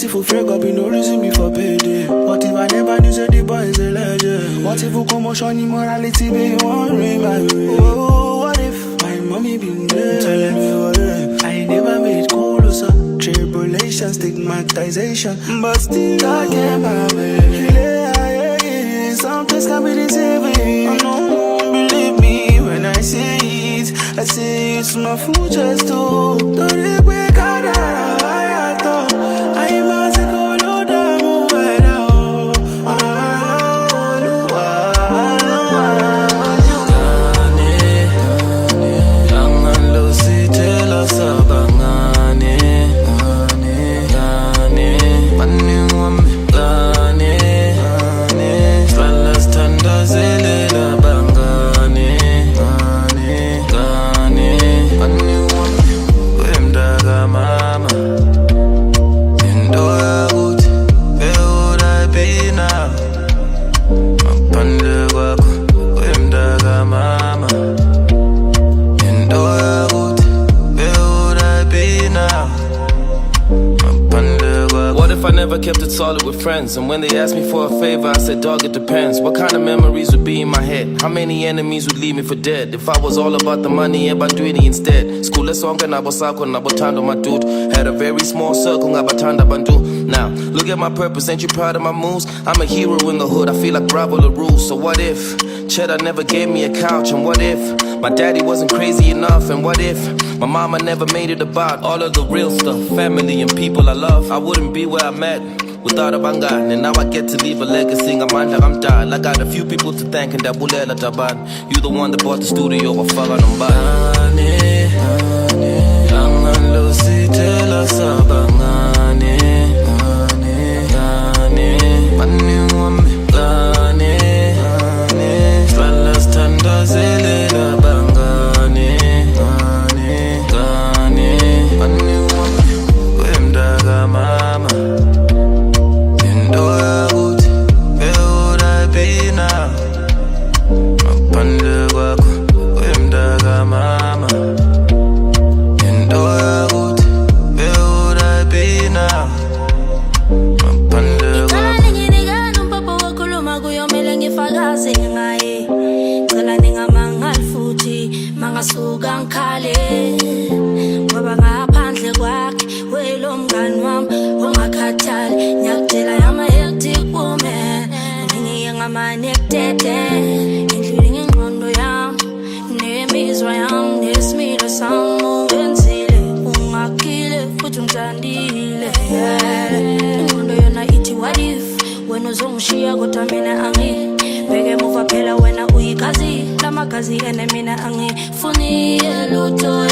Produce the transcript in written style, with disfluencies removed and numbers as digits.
What if we break up, you no reason me for payday? What if I never knew say the boy is a legend? What if we commotion immorality be one ring my way? Oh, what if my mommy been there telling me what if I never made closer? Tribulation, stigmatization, but still I can't have it. Some things can be deceiving. I know, believe me when I say it. I say it's my future too. Don't it break out I thought I must go low down Never kept it solid with friends, and when they asked me for a favor, I said, dog, it depends. What kind of memories would be in my head? How many enemies would leave me for dead? If I was all about the money, ebantwini instead. School sonke nabo sakho nabothando my dude. Had a very small circle, ngabathanda bantu. Now, look at my purpose, ain't you proud of my moves? I'm a hero in the hood, I feel like Bravo LaRue. So what if Cheddar never gave me a couch? And what if my daddy wasn't crazy enough? And what if my mama never made it about all of the real stuff, family and people I love? I wouldn't be where I'm at without a bangan, and now I get to leave a legacy. I'm done. I got a few people to thank, and that bulela taban. You the one that bought the studio, I fuck on them uzongishiya kodwa mina angibheke muva phela wena uyikazi lamagazi ene mina angifuni lutho